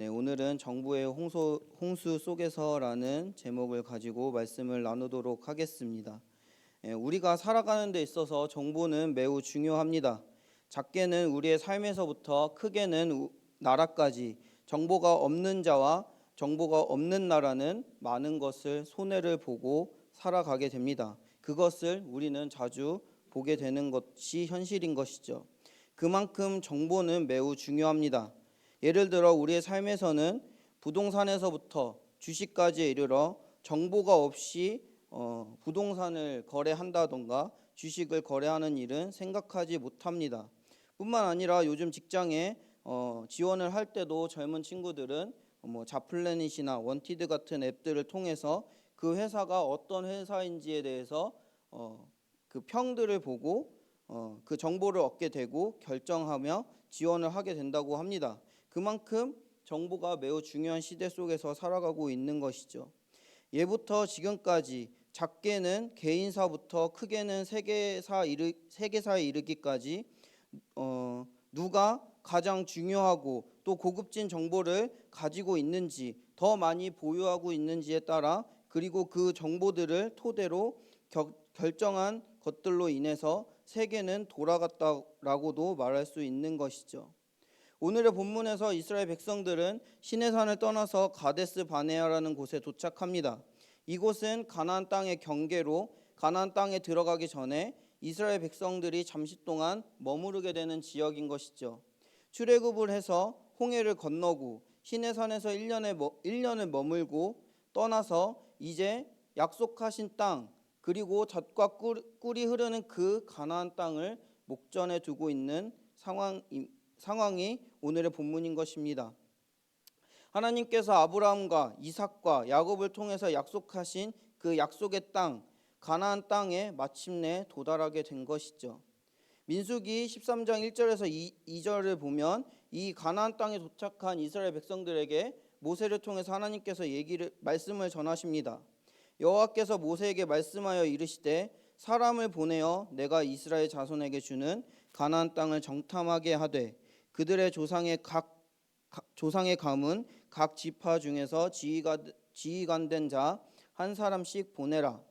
네, 오늘은 정부의 홍수 속에서라는 제목을 가지고 말씀을 나누도록 하겠습니다. 우리가 살아가는 데 있어서 정보는 매우 중요합니다. 작게는 우리의 삶에서부터 크게는 나라까지 정보가 없는 자와 정보가 없는 나라는 많은 것을 손해를 보고 살아가게 됩니다. 그것을 우리는 자주 보게 되는 것이 현실인 것이죠. 그만큼 정보는 매우 중요합니다. 예를 들어 우리의 삶에서는 부동산에서부터 주식까지 이르러 정보가 없이 부동산을 거래한다던가 주식을 거래하는 일은 생각하지 못합니다. 뿐만 아니라 요즘 직장에 지원을 할 때도 젊은 친구들은 자플래닛이나 원티드 같은 앱들을 통해서 그 회사가 어떤 회사인지에 대해서 그 평들을 보고 그 정보를 얻게 되고 결정하며 지원을 하게 된다고 합니다. 그만큼 정보가 매우 중요한 시대 속에서 살아가고 있는 것이죠. 예부터 지금까지 작게는 개인사부터 크게는 세계사에 이르기까지 누가 가장 중요하고 또 고급진 정보를 가지고 있는지, 더 많이 보유하고 있는지에 따라, 그리고 그 정보들을 토대로 결정한 것들로 인해서 세계는 돌아갔다라고도 말할 수 있는 것이죠. 오늘의 본문에서 이스라엘 백성들은 시내산을 떠나서 가데스 바네아라는 곳에 도착합니다. 이곳은 가나안 땅의 경계로 가나안 땅에 들어가기 전에 이스라엘 백성들이 잠시 동안 머무르게 되는 지역인 것이죠. 출애굽을 해서 홍해를 건너고 시내산에서 1년을 머물고 떠나서 이제 약속하신 땅, 그리고 젖과 꿀이 흐르는 그 가나안 땅을 목전에 두고 있는 상황이 오늘의 본문인 것입니다. 하나님께서 아브라함과 이삭과 야곱을 통해서 약속하신 그 약속의 땅, 가나안 땅에 마침내 도달하게 된 것이죠. 민수기 13장 1절에서 2절을 보면 이 가나안 땅에 도착한 이스라엘 백성들에게 모세를 통해서 하나님께서 말씀을 전하십니다. 여호와께서 모세에게 말씀하여 이르시되 사람을 보내어 내가 이스라엘 자손에게 주는 가나안 땅을 정탐하게 하되 그들의 조상의 가문 각 지파 중에서 지휘관된 자 한 사람씩 보내라.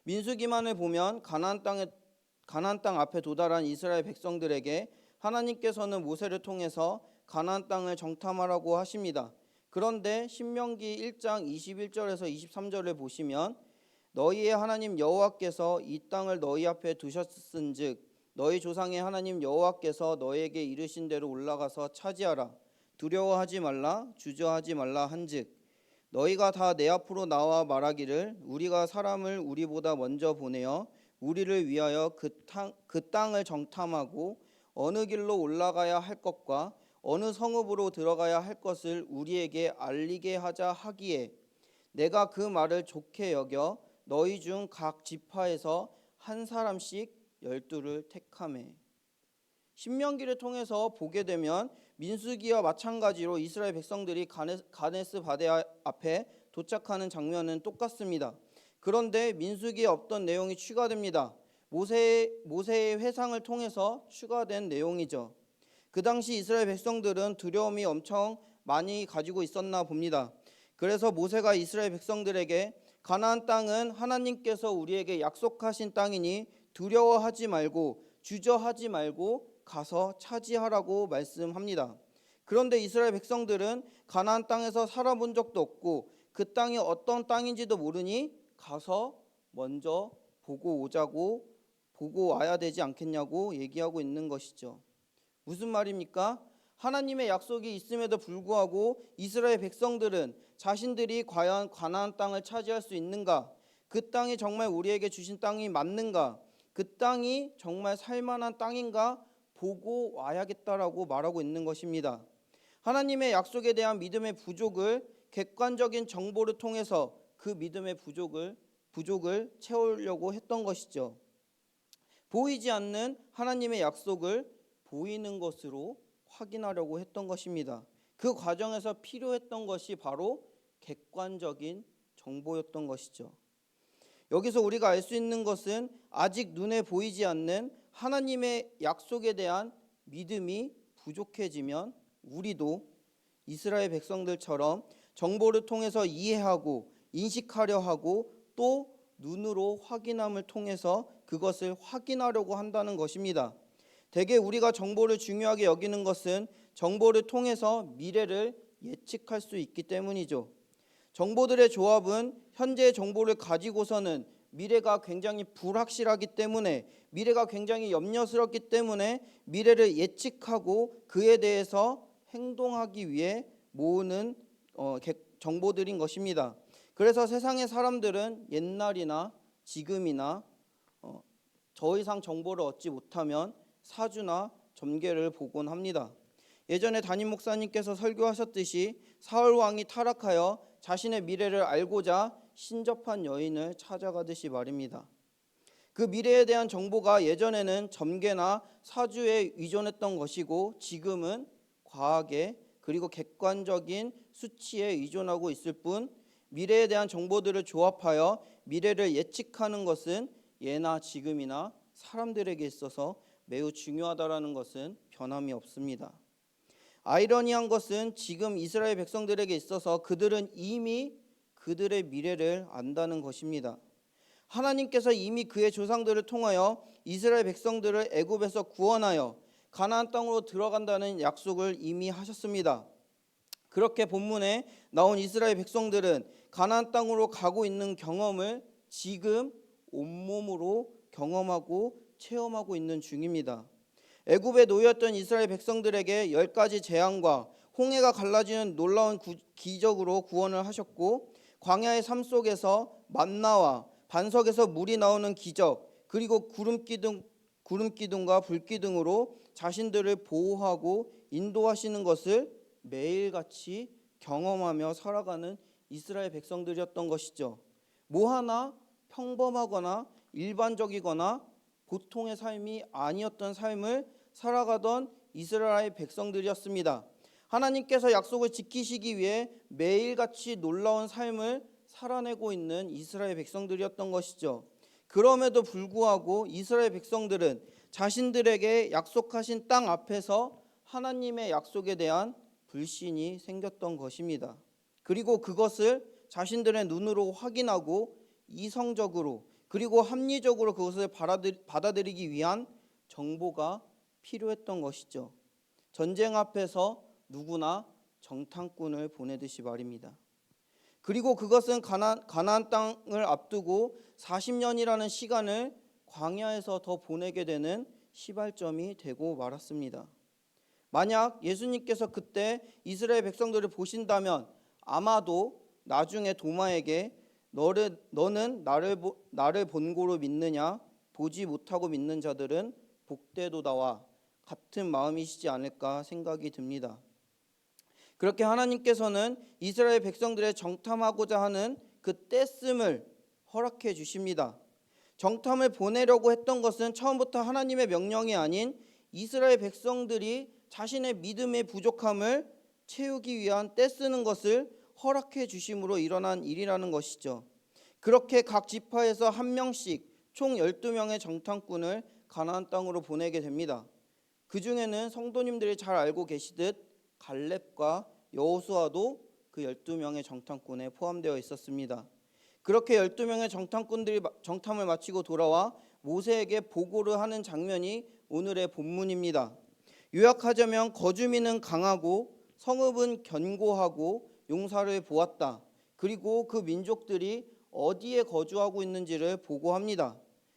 민수기만을 보면 가나안 땅 앞에 도달한 이스라엘 백성들에게 하나님께서는 모세를 통해서 가나안 땅을 정탐하라고 하십니다. 그런데 신명기 1장 21절에서 23절을 보시면 너희의 하나님 여호와께서 이 땅을 너희 앞에 두셨은즉 너희 조상의 하나님 여호와께서 너희에게 이르신 대로 올라가서 차지하라. 두려워하지 말라 주저하지 말라 한즉 너희가 다 내 앞으로 나와 말하기를 우리가 사람을 우리보다 먼저 보내어 우리를 위하여 그 땅을 정탐하고 어느 길로 올라가야 할 것과 어느 성읍으로 들어가야 할 것을 우리에게 알리게 하자 하기에 내가 그 말을 좋게 여겨 너희 중 각 지파에서 한 사람씩 12를 택하매. 신명기를 통해서 보게 되면 민수기와 마찬가지로 이스라엘 백성들이 가데스 바네아 앞에 도착하는 장면은 똑같습니다. 그런데 민수기에 없던 내용이 추가됩니다. 모세의 회상을 통해서 추가된 내용이죠. 그 당시 이스라엘 백성들은 두려움이 엄청 많이 가지고 있었나 봅니다. 그래서 모세가 이스라엘 백성들에게 가나안 땅은 하나님께서 우리에게 약속하신 땅이니 두려워하지 말고 주저하지 말고 가서 차지하라고 말씀합니다. 그런데 이스라엘 백성들은 가나안 땅에서 살아본 적도 없고 그 땅이 어떤 땅인지도 모르니 가서 먼저 보고 와야 되지 않겠냐고 얘기하고 있는 것이죠. 무슨 말입니까? 하나님의 약속이 있음에도 불구하고 이스라엘 백성들은 자신들이 과연 가나안 땅을 차지할 수 있는가? 그 땅이 정말 우리에게 주신 땅이 맞는가? 그 땅이 정말 살만한 땅인가? 보고 와야겠다라고 말하고 있는 것입니다. 하나님의 약속에 대한 믿음의 부족을 객관적인 정보를 통해서 그 믿음의 부족을 채우려고 했던 것이죠. 보이지 않는 하나님의 약속을 보이는 것으로 확인하려고 했던 것입니다. 그 과정에서 필요했던 것이 바로 객관적인 정보였던 것이죠. 여기서 우리가 알 수 있는 것은 아직 눈에 보이지 않는 하나님의 약속에 대한 믿음이 부족해지면 우리도 이스라엘 백성들처럼 정보를 통해서 이해하고 인식하려 하고 또 눈으로 확인함을 통해서 그것을 확인하려고 한다는 것입니다. 대개 우리가 정보를 중요하게 여기는 것은 정보를 통해서 미래를 예측할 수 있기 때문이죠. 정보들의 조합은 현재의 정보를 가지고서는 미래가 굉장히 불확실하기 때문에, 미래가 굉장히 염려스럽기 때문에 미래를 예측하고 그에 대해서 행동하기 위해 모으는 정보들인 것입니다. 그래서 세상의 사람들은 옛날이나 지금이나 더 이상 정보를 얻지 못하면 사주나 점괘를 보곤 합니다. 예전에 담임 목사님께서 설교하셨듯이 사울 왕이 타락하여 자신의 미래를 알고자 신접한 여인을 찾아가듯이 말입니다. 그 미래에 대한 정보가 예전에는 점괘나 사주에 의존했던 것이고 지금은 과학에 그리고 객관적인 수치에 의존하고 있을 뿐, 미래에 대한 정보들을 조합하여 미래를 예측하는 것은 예나 지금이나 사람들에게 있어서 매우 중요하다라는 것은 변함이 없습니다. 아이러니한 것은 지금 이스라엘 백성들에게 있어서 그들은 이미 그들의 미래를 안다는 것입니다. 하나님께서 이미 그의 조상들을 통하여 이스라엘 백성들을 애굽에서 구원하여 가나안 땅으로 들어간다는 약속을 이미 하셨습니다. 그렇게 본문에 나온 이스라엘 백성들은 가나안 땅으로 가고 있는 경험을 지금 온몸으로 경험하고 체험하고 있는 중입니다. 애굽에 놓였던 이스라엘 백성들에게 10가지 재앙과 홍해가 갈라지는 놀라운 기적으로 구원을 하셨고, 광야의 삶 속에서 만나와 반석에서 물이 나오는 기적, 그리고 구름기둥과 불기둥으로 자신들을 보호하고 인도하시는 것을 매일같이 경험하며 살아가는 이스라엘 백성들이었던 것이죠. 뭐 하나 평범하거나 일반적이거나 보통의 삶이 아니었던 삶을 살아가던 이스라엘 백성들이었습니다. 하나님께서 약속을 지키시기 위해 매일같이 놀라운 삶을 살아내고 있는 이스라엘 백성들이었던 것이죠. 그럼에도 불구하고 이스라엘 백성들은 자신들에게 약속하신 땅 앞에서 하나님의 약속에 대한 불신이 생겼던 것입니다. 그리고 그것을 자신들의 눈으로 확인하고 이성적으로 그리고 합리적으로 그것을 받아들이기 위한 정보가 필요했던 것이죠. 전쟁 앞에서 누구나 정탐꾼을 보내듯이 말입니다. 그리고 그것은 가나안 땅을 앞두고 40년이라는 시간을 광야에서 더 보내게 되는 시발점이 되고 말았습니다. 만약 예수님께서 그때 이스라엘 백성들을 보신다면 아마도 나중에 도마에게 너는 나를 본고로 믿느냐? 보지 못하고 믿는 자들은 복되도다와 같은 마음이시지 않을까 생각이 듭니다. 그렇게 하나님께서는 이스라엘 백성들의 정탐하고자 하는 그 떼씀을 허락해 주십니다. 정탐을 보내려고 했던 것은 처음부터 하나님의 명령이 아닌 이스라엘 백성들이 자신의 믿음의 부족함을 채우기 위한 떼쓰는 것을 허락해 주심으로 일어난 일이라는 것이죠. 그렇게 각 지파에서 한 명씩 총 12명의 정탐꾼을 가나안 땅으로 보내게 됩니다. 그 중에는 성도님들이 잘 알고 계시듯 갈렙과 여호수아도 그 12명의 정탐꾼에 포함되어 있었습니다. 그렇게 12명의 정탐꾼들이 정탐을 마치고 돌아와 모세에게 보고를 하는 장면이 오늘의 본문입니다. 요약하자면 거주민은 강하고 성읍은 견고하고 용사를 보았다. 그리고 그 민족들이 어디에 거주하고 있는지를 보고합니다.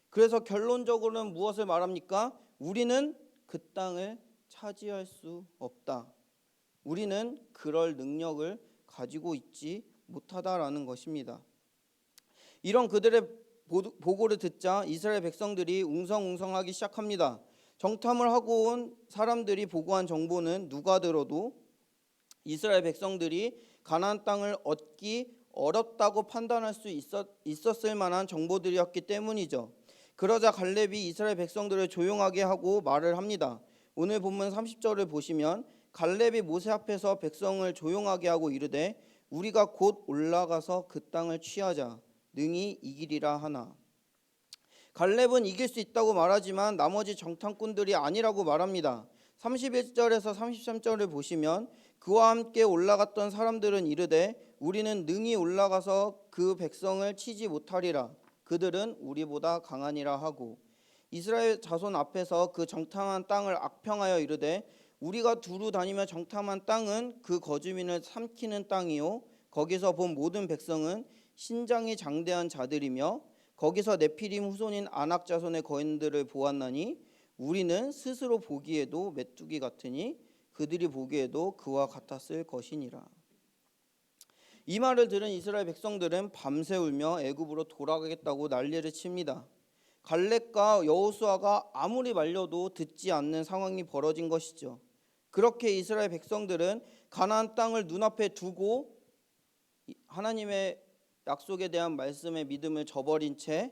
그래서 결론적으로는 무엇을 말합니까? 우리는 그 땅을 차지할 수 없다. 우리는 그럴 능력을 가지고 있지 못하다라는 것입니다. 이런 그들의 보고를 듣자 이스라엘 백성들이 웅성웅성하기 시작합니다. 정탐을 하고 온 사람들이 보고한 정보는 누가 들어도 이스라엘 백성들이 가나안 땅을 얻기 어렵다고 판단할 수 있었을 만한 정보들이었기 때문이죠. 그러자 갈렙이 이스라엘 백성들을 조용하게 하고 말을 합니다. 오늘 본문 30절을 보시면 갈렙이 모세 앞에서 백성을 조용하게 하고 이르되 우리가 곧 올라가서 그 땅을 취하자 능히 이기리라 하나. 갈렙은 이길 수 있다고 말하지만 나머지 정탐꾼들이 아니라고 말합니다. 31절에서 33절을 보시면 그와 함께 올라갔던 사람들은 이르되 우리는 능히 올라가서 그 백성을 치지 못하리라. 그들은 우리보다 강하니라 하고 이스라엘 자손 앞에서 그 정탐한 땅을 악평하여 이르되 우리가 두루 다니며 정탐한 땅은 그 거주민을 삼키는 땅이요 거기서 본 모든 백성은 신장이 장대한 자들이며 거기서 네피림 후손인 아낙 자손의 거인들을 보았나니 우리는 스스로 보기에도 메뚜기 같으니 그들이 보기에도 그와 같았을 것이니라. 이 말을 들은 이스라엘 백성들은 밤새 울며 애굽으로 돌아가겠다고 난리를 칩니다. 갈렙과 여호수아가 아무리 말려도 듣지 않는 상황이 벌어진 것이죠. 그렇게 이스라엘 백성들은 가나안 땅을 눈앞에 두고 하나님의 약속에 대한 말씀의 믿음을 저버린 채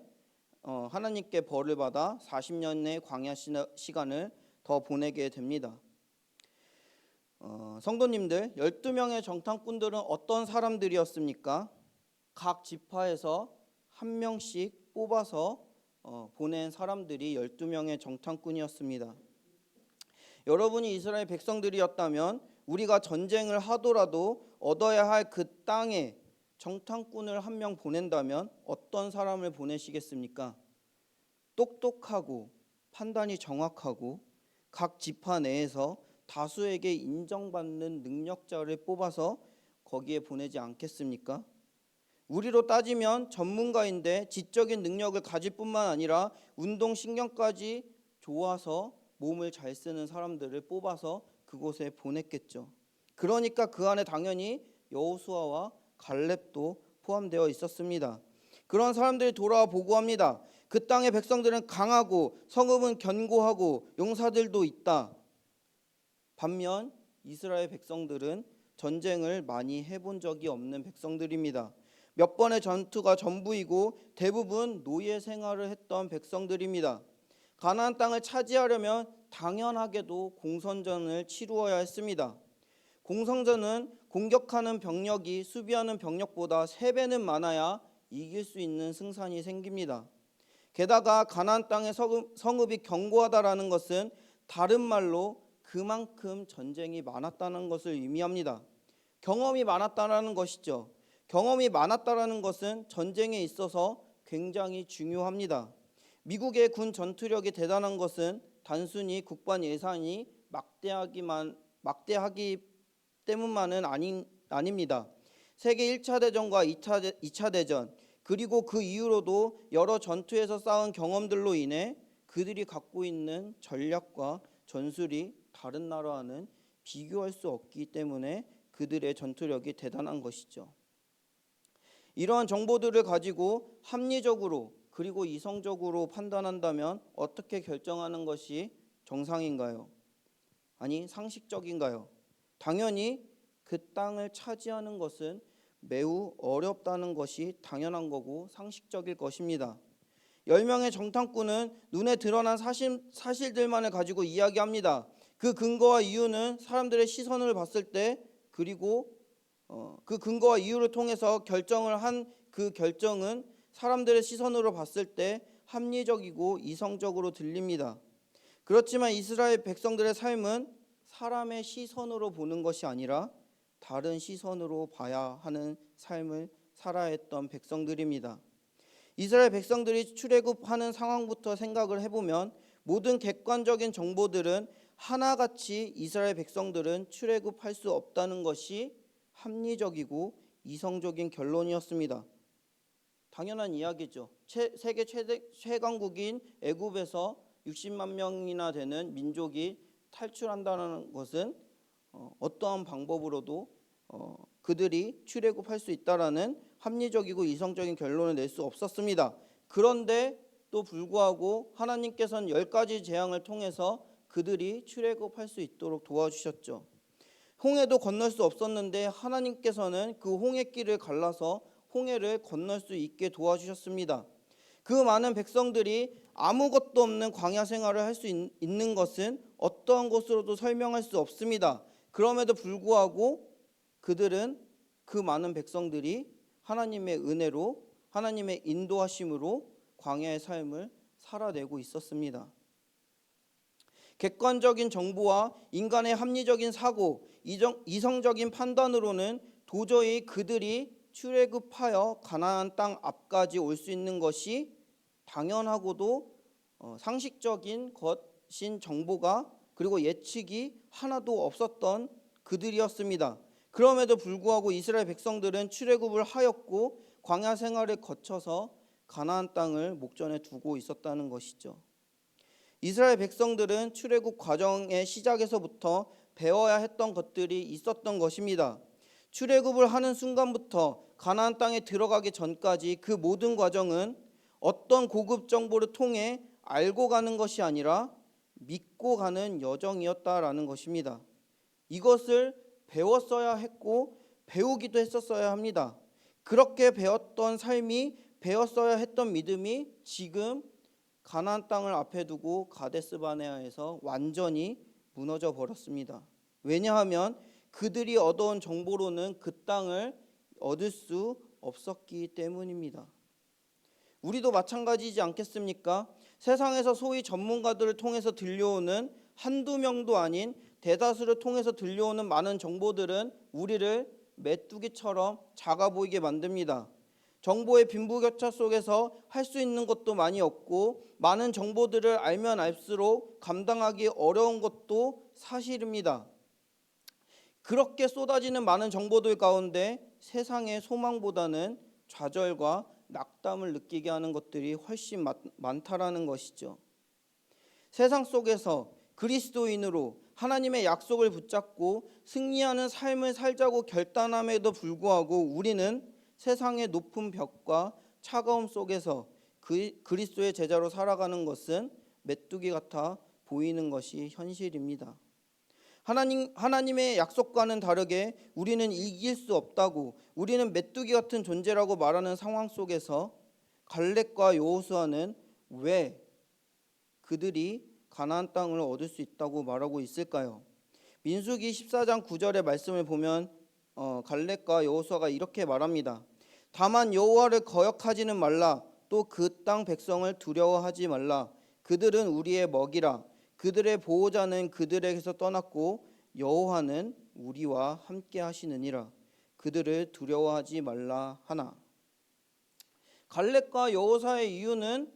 하나님께 벌을 받아 40년의 광야 시간을 더 보내게 됩니다. 성도님들, 12명의 정탐꾼들은 어떤 사람들이었습니까? 각 지파에서 한 명씩 뽑아서 보낸 사람들이 12명의 정탐꾼이었습니다. 여러분이 이스라엘 백성들이었다면 우리가 전쟁을 하더라도 얻어야 할 그 땅에 정탐꾼을 한 명 보낸다면 어떤 사람을 보내시겠습니까? 똑똑하고 판단이 정확하고 각 지파 내에서 다수에게 인정받는 능력자를 뽑아서 거기에 보내지 않겠습니까? 우리로 따지면 전문가인데 지적인 능력을 가질 뿐만 아니라 운동신경까지 좋아서 몸을 잘 쓰는 사람들을 뽑아서 그곳에 보냈겠죠. 그러니까 그 안에 당연히 여호수아와 갈렙도 포함되어 있었습니다. 그런 사람들이 돌아와 보고합니다. 그 땅의 백성들은 강하고 성읍은 견고하고 용사들도 있다. 반면 이스라엘 백성들은 전쟁을 많이 해본 적이 없는 백성들입니다. 몇 번의 전투가 전부이고 대부분 노예 생활을 했던 백성들입니다. 가나안 땅을 차지하려면 당연하게도 공선전을 치루어야 했습니다. 공성전은 공격하는 병력이 수비하는 병력보다 3배는 많아야 이길 수 있는 승산이 생깁니다. 게다가 가나안 땅의 성읍이 견고하다라는 것은 다른 말로 그만큼 전쟁이 많았다는 것을 의미합니다. 경험이 많았다라는 것이죠. 경험이 많았다라는 것은 전쟁에 있어서 굉장히 중요합니다. 미국의 군 전투력이 대단한 것은 단순히 국방 예산이 막대하기 때문만은 아닙니다. 세계 1차 대전과 2차 대전 그리고 그 이후로도 여러 전투에서 쌓은 경험들로 인해 그들이 갖고 있는 전략과 전술이 다른 나라와는 비교할 수 없기 때문에 그들의 전투력이 대단한 것이죠. 이러한 정보들을 가지고 합리적으로 그리고 이성적으로 판단한다면 어떻게 결정하는 것이 정상인가요? 아니, 상식적인가요? 당연히 그 땅을 차지하는 것은 매우 어렵다는 것이 당연한 거고 상식적일 것입니다. 10명의 정탐꾼은 눈에 드러난 사실들만을 가지고 이야기합니다. 그 근거와 이유는 사람들의 시선을 봤을 때 그리고 그 근거와 이유를 통해서 결정을 한 그 결정은 사람들의 시선으로 봤을 때 합리적이고 이성적으로 들립니다. 그렇지만 이스라엘 백성들의 삶은 사람의 시선으로 보는 것이 아니라 다른 시선으로 봐야 하는 삶을 살아야 했던 백성들입니다. 이스라엘 백성들이 출애굽하는 상황부터 생각을 해보면 모든 객관적인 정보들은 하나같이 이스라엘 백성들은 출애굽할 수 없다는 것이 합리적이고 이성적인 결론이었습니다. 당연한 이야기죠. 세계 최강국인 애굽에서 60만 명이나 되는 민족이 탈출한다는 것은 어떠한 방법으로도 그들이 출애굽할 수 있다라는 합리적이고 이성적인 결론을 낼 수 없었습니다. 그런데 또 불구하고 하나님께서는 10가지 재앙을 통해서 그들이 출애굽할 수 있도록 도와주셨죠. 홍해도 건널 수 없었는데 하나님께서는 그 홍해길을 갈라서 홍해를 건널 수 있게 도와주셨습니다. 그 많은 백성들이 아무것도 없는 광야 생활을 할 수 있는 것은 어떠한 것으로도 설명할 수 없습니다. 그럼에도 불구하고 그들은 그 많은 백성들이 하나님의 은혜로 하나님의 인도하심으로 광야의 삶을 살아내고 있었습니다. 객관적인 정보와 인간의 합리적인 사고, 이성적인 판단으로는 도저히 그들이 출애굽하여 가나안 땅 앞까지 올 수 있는 것이 당연하고도 상식적인 것인 정보가 그리고 예측이 하나도 없었던 그들이었습니다. 그럼에도 불구하고 이스라엘 백성들은 출애굽을 하였고 광야 생활을 거쳐서 가나안 땅을 목전에 두고 있었다는 것이죠. 이스라엘 백성들은 출애굽 과정의 시작에서부터 배워야 했던 것들이 있었던 것입니다. 출애굽을 하는 순간부터 가나안 땅에 들어가기 전까지 그 모든 과정은 어떤 고급 정보를 통해 알고 가는 것이 아니라 믿고 가는 여정이었다라는 것입니다. 이것을 배웠어야 했고 배우기도 했었어야 합니다. 그렇게 배웠던 삶이 배웠어야 했던 믿음이 지금 가나안 땅을 앞에 두고 가데스 바네아에서 완전히 무너져 버렸습니다. 왜냐하면 그들이 얻어온 정보로는 그 땅을 얻을 수 없었기 때문입니다. 우리도 마찬가지지 않겠습니까? 세상에서 소위 전문가들을 통해서 들려오는 한두 명도 아닌 대다수를 통해서 들려오는 많은 정보들은 우리를 메뚜기처럼 작아 보이게 만듭니다. 정보의 빈부격차 속에서 할 수 있는 것도 많이 없고 많은 정보들을 알면 알수록 감당하기 어려운 것도 사실입니다. 그렇게 쏟아지는 많은 정보들 가운데 세상의 소망보다는 좌절과 낙담을 느끼게 하는 것들이 훨씬 많다라는 것이죠. 세상 속에서 그리스도인으로 하나님의 약속을 붙잡고 승리하는 삶을 살자고 결단함에도 불구하고 우리는 세상의 높은 벽과 차가움 속에서 그리스도의 제자로 살아가는 것은 메뚜기 같아 보이는 것이 현실입니다. 하나님의 약속과는 다르게 우리는 이길 수 없다고, 우리는 메뚜기 같은 존재라고 말하는 상황 속에서 갈렙과 여호수아는 왜 그들이 가나안 땅을 얻을 수 있다고 말하고 있을까요? 민수기 14장 9절의 말씀을 보면 갈렙과 여호수아가 이렇게 말합니다. 다만 여호와를 거역하지는 말라. 또 그 땅 백성을 두려워하지 말라. 그들은 우리의 먹이라. 그들의 보호자는 그들에게서 떠났고 여호와는 우리와 함께 하시느니라. 그들을 두려워하지 말라 하나. 갈렙과 여호수아의 이유는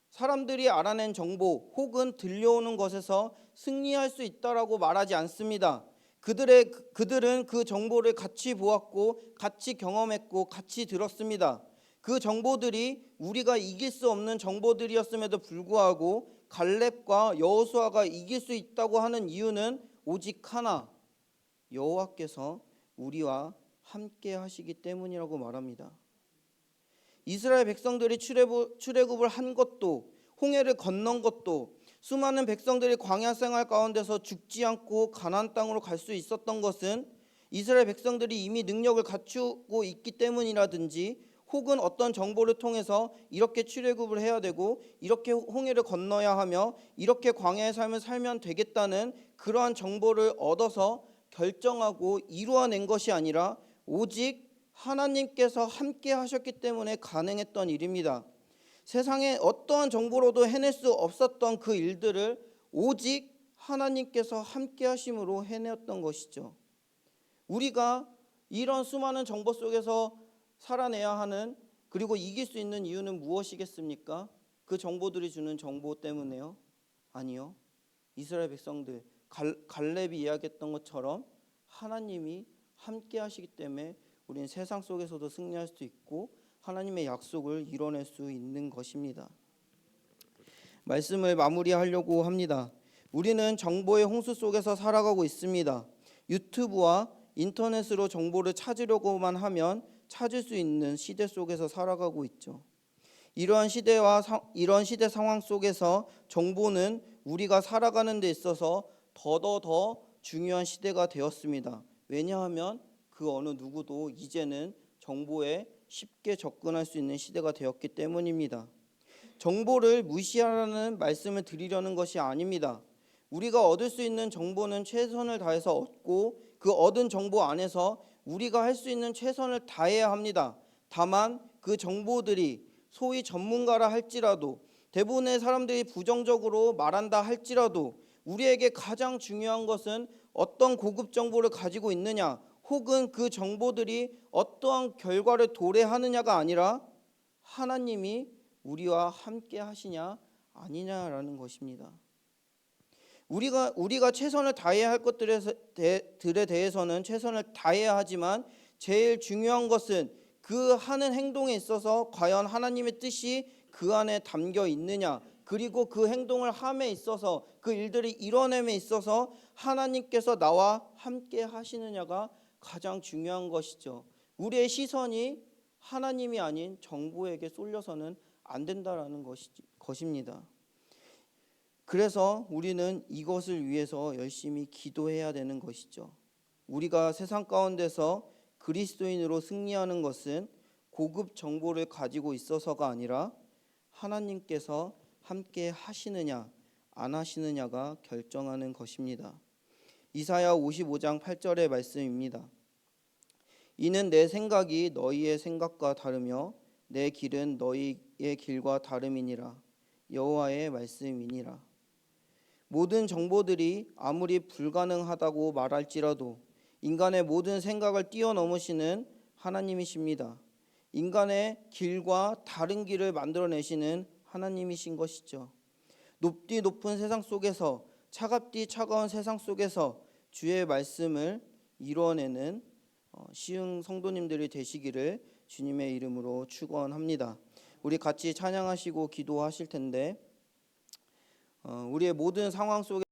사람들이 알아낸 정보 혹은 들려오는 것에서 승리할 수 있다라고 말하지 않습니다. 그들은 그 정보를 같이 보았고 같이 경험했고 같이 들었습니다. 그 정보들이 우리가 이길 수 없는 정보들이었음에도 불구하고 갈렙과 여호수아가 이길 수 있다고 하는 이유는 오직 하나, 여호와께서 우리와 함께 하시기 때문이라고 말합니다. 이스라엘 백성들이 출애굽을 한 것도, 홍해를 건넌 것도, 수많은 백성들이 광야 생활 가운데서 죽지 않고 가나안 땅으로 갈 수 있었던 것은 이스라엘 백성들이 이미 능력을 갖추고 있기 때문이라든지 혹은 어떤 정보를 통해서 이렇게 출애굽을 해야 되고 이렇게 홍해를 건너야 하며 이렇게 광야의 삶을 살면 되겠다는 그러한 정보를 얻어서 결정하고 이루어낸 것이 아니라 오직 하나님께서 함께 하셨기 때문에 가능했던 일입니다. 세상에 어떠한 정보로도 해낼 수 없었던 그 일들을 오직 하나님께서 함께 하심으로 해내었던 것이죠. 우리가 이런 수많은 정보 속에서 살아내야 하는 그리고 이길 수 있는 이유는 무엇이겠습니까? 그 정보들이 주는 정보 때문에요? 아니요. 이스라엘 백성들 갈렙이 이야기했던 것처럼 하나님이 함께 하시기 때문에 우리는 세상 속에서도 승리할 수 있고 하나님의 약속을 이뤄낼 수 있는 것입니다. 말씀을 마무리하려고 합니다. 우리는 정보의 홍수 속에서 살아가고 있습니다. 유튜브와 인터넷으로 정보를 찾으려고만 하면 찾을 수 있는 시대 속에서 살아가고 있죠. 이러한 시대 상황 속에서 정보는 우리가 살아가는 데 있어서 더더 중요한 시대가 되었습니다. 왜냐하면 그 어느 누구도 이제는 정보에 쉽게 접근할 수 있는 시대가 되었기 때문입니다. 정보를 무시하라는 말씀을 드리려는 것이 아닙니다. 우리가 얻을 수 있는 정보는 최선을 다해서 얻고 그 얻은 정보 안에서 우리가 할 수 있는 최선을 다해야 합니다. 다만 그 정보들이 소위 전문가라 할지라도 대부분의 사람들이 부정적으로 말한다 할지라도 우리에게 가장 중요한 것은 어떤 고급 정보를 가지고 있느냐, 혹은 그 정보들이 어떠한 결과를 도래하느냐가 아니라 하나님이 우리와 함께 하시냐 아니냐라는 것입니다. 우리가 최선을 다해야 할 것들에 대해서는 최선을 다해야 하지만 제일 중요한 것은 그 하는 행동에 있어서 과연 하나님의 뜻이 그 안에 담겨 있느냐, 그리고 그 행동을 함에 있어서 그 일들이 이뤄냄에 있어서 하나님께서 나와 함께 하시느냐가 가장 중요한 것이죠. 우리의 시선이 하나님이 아닌 정보에게 쏠려서는 안 된다라는 것입니다. 그래서 우리는 이것을 위해서 열심히 기도해야 되는 것이죠. 우리가 세상 가운데서 그리스도인으로 승리하는 것은 고급 정보를 가지고 있어서가 아니라 하나님께서 함께 하시느냐 안 하시느냐가 결정하는 것입니다. 이사야 55장 8절의 말씀입니다. 이는 내 생각이 너희의 생각과 다르며 내 길은 너희의 길과 다름이니라. 여호와의 말씀이니라. 모든 정보들이 아무리 불가능하다고 말할지라도 인간의 모든 생각을 뛰어넘으시는 하나님이십니다. 인간의 길과 다른 길을 만들어내시는 하나님이신 것이죠. 높디 높은 세상 속에서, 차갑디 차가운 세상 속에서 주의 말씀을 이루어내는 시흥 성도님들이 되시기를 주님의 이름으로 축원합니다. 우리 같이 찬양하시고 기도하실 텐데, 우리의 모든 상황 속에